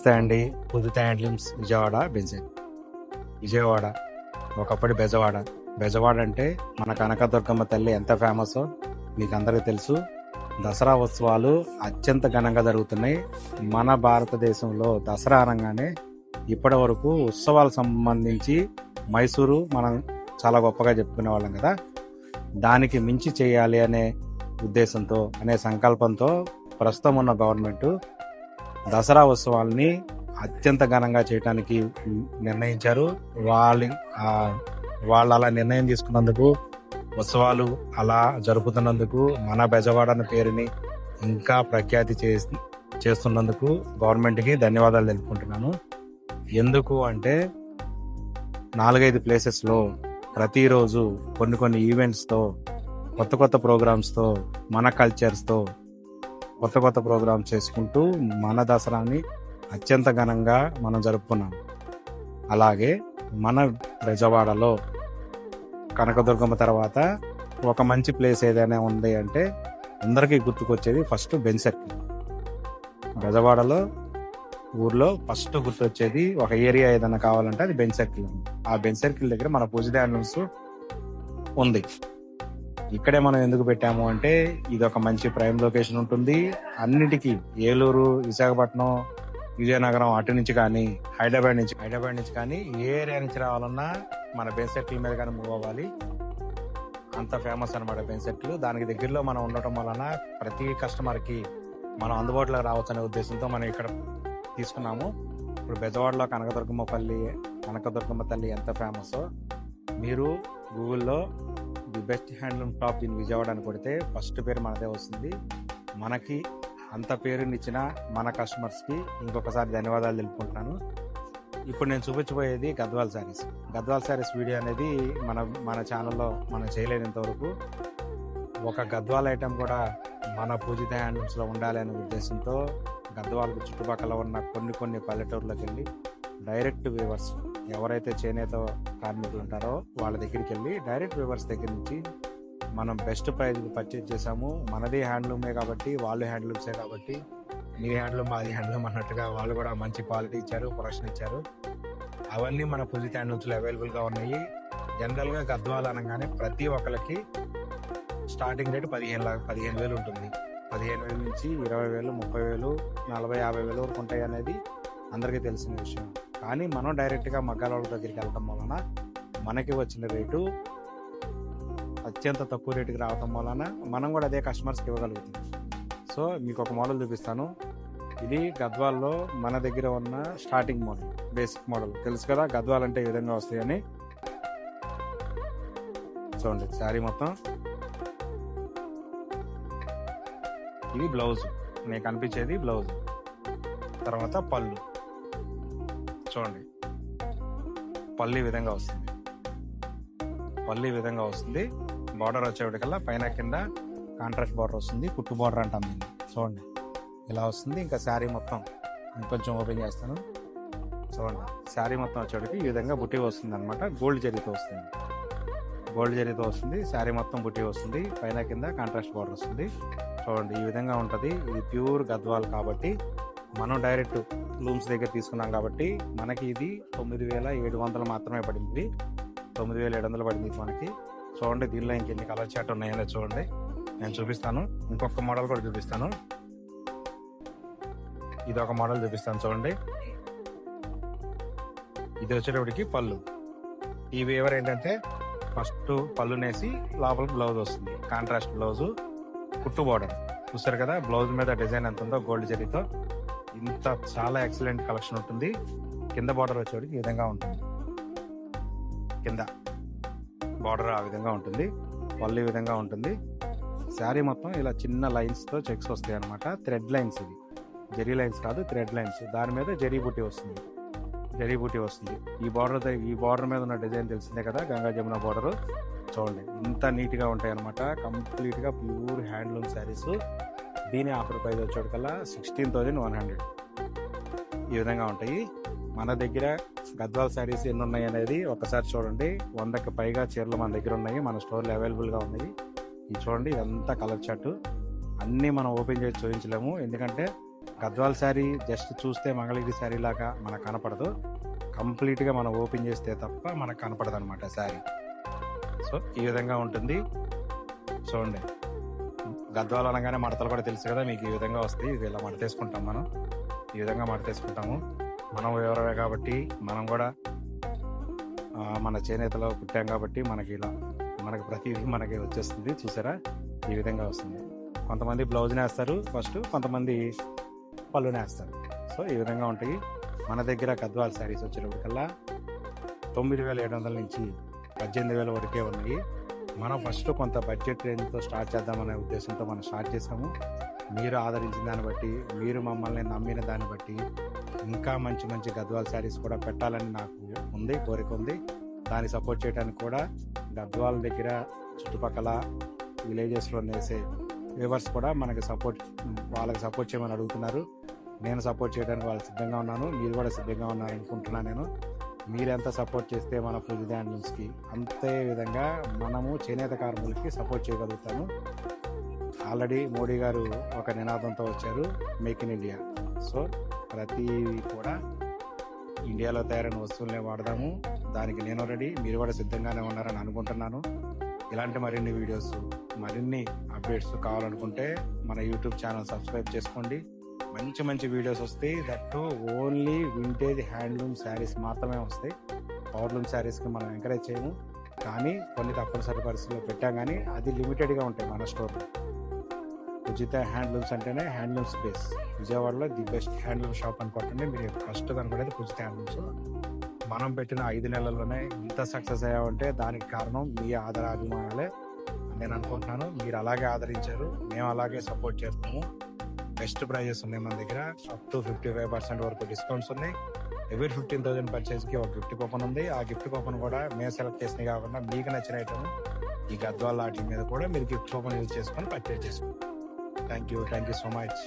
నమస్తే అండి. ఉదిత హ్యాండ్లూమ్స్ విజయవాడ బెంజెట్. విజయవాడ ఒకప్పటి బెజవాడ. బెజవాడ అంటే మన కనకదుర్గమ్మ తల్లి ఎంత ఫేమసో మీకు అందరికీ తెలుసు. దసరా ఉత్సవాలు అత్యంత ఘనంగా జరుగుతున్నాయి. మన భారతదేశంలో దసరా అనగానే ఇప్పటి వరకు ఉత్సవాలకు సంబంధించి మైసూరు మనం చాలా గొప్పగా చెప్పుకునే వాళ్ళం కదా. దానికి మించి చేయాలి అనే ఉద్దేశంతో, అనే సంకల్పంతో ప్రస్తుతం ఉన్న గవర్నమెంట్ దసరా ఉత్సవాల్ని అత్యంత ఘనంగా చేయడానికి నిర్ణయించారు. వాళ్ళు అలా నిర్ణయం తీసుకున్నందుకు, ఉత్సవాలు అలా జరుపుతున్నందుకు, మన బెజవాడ అనే పేరుని ఇంకా ప్రఖ్యాతి చేస్తున్నందుకు గవర్నమెంట్కి ధన్యవాదాలు తెలుపుకుంటున్నాను. ఎందుకు అంటే 4-5 ప్లేసెస్లో ప్రతిరోజు కొన్ని ఈవెంట్స్తో, కొత్త ప్రోగ్రామ్స్తో, మన కల్చర్స్తో కొత్త ప్రోగ్రామ్స్ చేసుకుంటూ మన దసరాని అత్యంత ఘనంగా మనం జరుపుకున్నాం. అలాగే మన బెజవాడలో కనకదుర్గమ్మ తర్వాత ఒక మంచి ప్లేస్ ఏదైనా ఉంది అంటే అందరికీ గుర్తుకొచ్చేది ఫస్ట్ బెంజ్ సర్కిల్. బెజవాడలో ఊర్లో ఫస్ట్ గుర్తొచ్చేది ఒక ఏరియా ఏదైనా కావాలంటే అది బెంజ్ సర్కిల్. ఆ బెంజ్ సర్కిల్ దగ్గర మన పూజిత హ్యాండ్లూమ్స్ ఉంది. ఇక్కడే మనం ఎందుకు పెట్టాము అంటే ఇది ఒక మంచి ప్రైమ్ లొకేషన్ ఉంటుంది. అన్నిటికీ ఏలూరు, విశాఖపట్నం, విజయనగరం అటు నుంచి కానీ, హైదరాబాద్ నుంచి కానీ ఏ ఏరియా నుంచి రావాలన్నా మన బెంజ్ సర్కిల్ మీద కానీ మూవ్ అవ్వాలి. అంత ఫేమస్ అనమాట బెంజ్ సర్కిల్. దానికి దగ్గరలో మనం ఉండటం వలన ప్రతి కస్టమర్కి మనం అందుబాటులో రావచ్చు అనే ఉద్దేశంతో మనం ఇక్కడ తీసుకున్నాము. ఇప్పుడు బెజవాడలో కనకదుర్గమ్మ తల్లి ఎంత ఫేమసో మీరు గూగుల్లో the best handloom shop in Vijayawada అని కొడితే ఫస్ట్ పేరు మనదే వస్తుంది. మనకి అంత పేరునిచ్చిన మన కస్టమర్స్కి ఇంకొకసారి ధన్యవాదాలు తెలుపుకుంటున్నాను. ఇప్పుడు నేను చూపించబోయేది గద్వాల్ శారీస్ వీడియో అనేది మన ఛానల్లో మనం చేయలేనంత వరకు ఒక గద్వాల్ ఐటెం కూడా మన పూజిత హ్యాండ్లూమ్స్లో ఉండాలి అనే ఉద్దేశంతో గద్వాలకు చుట్టుపక్కల ఉన్న కొన్ని పల్లెటూర్లకు వెళ్ళి డైరెక్ట్ వ్యూవర్స్ ఎవరైతే చేనేత కార్మికులు ఉంటారో వాళ్ళ దగ్గరికి వెళ్ళి డైరెక్ట్ వ్యూవర్స్ దగ్గర నుంచి మనం బెస్ట్ ప్రైజ్కి పర్చేజ్ చేసాము. మనది హ్యాండ్లూమే కాబట్టి, వాళ్ళు హ్యాండ్లూమ్సే కాబట్టి, మీ హ్యాండ్లూమ్ మాది హ్యాండ్లూమ్ అన్నట్టుగా వాళ్ళు కూడా మంచి క్వాలిటీ ఇచ్చారు, ప్రొడక్షన్ ఇచ్చారు. అవన్నీ మన పూజిత హ్యాండ్లూమ్స్లో అవైలబుల్గా ఉన్నాయి. జనరల్గా గద్వాలు అనగానే ప్రతి ఒక్కరికి స్టార్టింగ్ రేట్ 15,000 ఉంటుంది. 15,000 నుంచి 20,000, 30,000, 40,000, 50,000 వరకు ఉంటాయి అనేది అందరికీ తెలిసిన విషయం. కానీ మనం డైరెక్ట్గా మగ్గాల వాళ్ళ దగ్గరికి వెళ్ళటం వలన మనకి వచ్చిన రేటు అత్యంత తక్కువ రేటుకి రావటం వలన మనం కూడా అదే కస్టమర్స్కి ఇవ్వగలుగుతాం. సో మీకు ఒక మోడల్ చూపిస్తాను. ఇది గద్వాల్లో మన దగ్గర ఉన్న స్టార్టింగ్ మోడల్, బేసిక్ మోడల్. తెలుసు కదా గద్వాల్ అంటే ఈ విధంగా వస్తాయని. చూడండి శారీ మొత్తం. ఇది బ్లౌజ్, మీకు కనిపించేది బ్లౌజ్. తర్వాత పళ్ళు చూడండి, పళ్ళు ఈ విధంగా వస్తుంది. బార్డర్ వచ్చేటికల్లా పైన కింద కాంట్రాస్ట్ బార్డర్ వస్తుంది. కుట్టు బార్డర్ అంటాం దీన్ని. చూడండి ఇలా వస్తుంది. ఇంకా శారీ మొత్తం ఇంకొంచెం ఓపెన్ చేస్తాను. చూడండి శారీ మొత్తం వచ్చేటికి ఈ విధంగా బుట్టి వస్తుంది అనమాట. గోల్డ్ జరీతో వస్తుంది. శారీ మొత్తం బుట్టి వస్తుంది. పైన కింద కాంట్రాస్ట్ బార్డర్ వస్తుంది. చూడండి ఈ విధంగా ఉంటుంది. ఇది ప్యూర్ గద్వాల్ కాబట్టి మనం డైరెక్ట్ లూమ్స్ దగ్గర తీసుకున్నాం కాబట్టి మనకి ఇది 9,700 మాత్రమే పడింది. 9,700 పడింది మనకి. చూడండి దీనిలో ఇంకెన్ని కలర్ చాట్ ఉన్నాయో చూడండి. నేను చూపిస్తాను. ఇంకొక మోడల్ కూడా చూపిస్తాను. ఇది ఒక మోడల్ చూపిస్తాను చూడండి. ఇది వచ్చేటప్పటికి పళ్ళు. ఈ వేవర్ ఏంటంటే ఫస్ట్ పళ్ళునేసి లోపల బ్లౌజ్ వస్తుంది. కాంట్రాస్ట్ బ్లౌజు, కుట్టు బార్డర్. చూస్తారు కదా బ్లౌజ్ మీద డిజైన్ ఎంత ఉందో గోల్డ్ జరీతో. ఇంత చాలా ఎక్సలెంట్ కలెక్షన్ ఉంటుంది. కింద బార్డర్ వచ్చేటికి ఈ విధంగా ఉంటుంది. కింద బార్డర్ ఆ విధంగా ఉంటుంది. పళ్ళు ఈ విధంగా ఉంటుంది. శారీ మొత్తం ఇలా చిన్న లైన్స్తో చెక్స్ వస్తాయి అనమాట. థ్రెడ్ లైన్స్, ఇది జరీ లైన్స్ కాదు, థ్రెడ్ లైన్స్. దాని మీద జరీ బూటీ వస్తుంది. ఈ బార్డర్ మీద ఉన్న డిజైన్ తెలిసిందే కదా, గంగా జమున బార్డర్. చూడండి ఇంత నీట్గా ఉంటాయి అనమాట. కంప్లీట్గా ప్యూర్ హ్యాండ్లూమ్ శారీస్. దీని ఆఫర్ ప్రైస్ వచ్చేటికల్లా 16,100 ఈ విధంగా ఉంటాయి. మన దగ్గర గద్వాల్ శారీస్ ఎన్ని ఉన్నాయి అనేది ఒకసారి చూడండి. 100కి పైగా చీరలు మన దగ్గర ఉన్నాయి, మన స్టోర్లో అవైలబుల్గా ఉన్నాయి. ఇది చూడండి, ఇదంతా కలర్ చార్ట్. అన్నీ మనం ఓపెన్ చేసి చూపించలేము, ఎందుకంటే గద్వాల్ శారీ జస్ట్ చూస్తే మంగళగిరి శారీ లాగా మనకు కనపడదు. కంప్లీట్గా మనం ఓపెన్ చేస్తే తప్ప మనకు కనపడదు అనమాట శారీ. సో ఈ విధంగా ఉంటుంది. చూడండి, గద్వాల్ అనగానే మడతలు కూడా తెలుసు కదా మీకు, ఈ విధంగా వస్తాయి. ఇది ఇలా మడతేసుకుంటాం మనం, ఈ విధంగా మడతేసుకుంటాము. మనం వివరమే కాబట్టి మనం కూడా మన చేనేతలో పుట్టాం కాబట్టి మనకి ఇలా మనకి ప్రతిదీ మనకి వచ్చేస్తుంది. చూసారా, ఈ విధంగా వస్తుంది. కొంతమంది బ్లౌజ్ నేస్తారు ఫస్ట్, కొంతమంది పళ్ళు నేస్తారు. సో ఈ విధంగా ఉంటాయి. మన దగ్గర గద్వాల్ శారీస్ వచ్చేటప్పటికల్లా 9,700 నుంచి 18,000 వరకే ఉన్నాయి. మనం ఫస్ట్ కొంత బడ్జెట్ రేంజ్తో స్టార్ట్ చేద్దామనే ఉద్దేశంతో మనం స్టార్ట్ చేసాము. మీరు ఆదరించిన దాన్ని బట్టి, మీరు మమ్మల్ని నమ్మిన దాన్ని బట్టి ఇంకా మంచి మంచి గద్వాల్ శారీస్ కూడా పెట్టాలని నాకు ఉంది, కోరిక ఉంది. దాన్ని సపోర్ట్ చేయడానికి కూడా గద్వాల్ దగ్గర చుట్టుపక్కల విలేజెస్లో నేసే వ్యూవర్స్ కూడా మనకి వాళ్ళకి సపోర్ట్ చేయమని అడుగుతున్నారు. నేను సపోర్ట్ చేయడానికి వాళ్ళు సిద్ధంగా ఉన్నాను, మీరు కూడా సిద్ధంగా ఉన్నారు అనుకుంటున్నాను నేను. మీరెంత సపోర్ట్ చేస్తే మన పూజిత హ్యాండ్లూమ్స్కి అంతే విధంగా మనము చేనేత కార్మికులకి సపోర్ట్ చేయగలుగుతాము. ఆల్రెడీ మోడీ గారు ఒక నినాదంతో వచ్చారు, మేక్ ఇన్ ఇండియా. సో ప్రతి కూడా ఇండియాలో తయారైన వస్తువులనే వాడదాము. దానికి నేను రెడీ, మీరు కూడా సిద్ధంగానే ఉన్నారని అనుకుంటున్నాను. ఇలాంటి మరిన్ని వీడియోస్, మరిన్ని అప్డేట్స్ కావాలనుకుంటే మన యూట్యూబ్ ఛానల్ సబ్స్క్రైబ్ చేసుకోండి. మంచి మంచి వీడియోస్ వస్తాయి. That only vintage handloom saris మాత్రమే వస్తాయి. పవర్లూమ్ శారీస్కి మనం ఎంకరేజ్ చేయము, కానీ కొన్ని తప్పనిసరి పరిస్థితుల్లో పెట్టాం. కానీ అది లిమిటెడ్గా ఉంటాయి మన స్టోర్లో. పూజిత హ్యాండ్లూమ్స్ అంటేనే హ్యాండ్లూమ్ స్పేస్. విజయవాడలో ది బెస్ట్ హ్యాండ్లూమ్ షాప్ అని కొట్టండి, మీరు ఫస్ట్ కనపడేది పూజిత హ్యాండ్లూమ్స్. మనం పెట్టిన 5 నెలల్లోనే ఇంత సక్సెస్ అయ్యామంటే దానికి కారణం మీ ఆదరాభిమానాలే నేను అనుకుంటున్నాను. మీరు అలాగే ఆదరించారు, మేము అలాగే సపోర్ట్ చేస్తాము. బెస్ట్ ప్రైజెస్ ఉన్నాయి మన దగ్గర. అప్ టు 55% వరకు డిస్కౌంట్స్ ఉన్నాయి. ఎవరీ 15,000 పర్చేస్కి ఒక గిఫ్ట్ కూపన్ ఉంది. ఆ గిఫ్ట్ కూపన్ కూడా మేము సెలెక్ట్ చేసినవి కాకుండా మీకు నచ్చిన ఐటమ్ ఈ గద్వాల్ వాటి మీద కూడా మీరు గిఫ్ట్ కూపన్ యూజ్ చేసుకొని పర్చేజ్ చేసుకోండి. Thank you so much.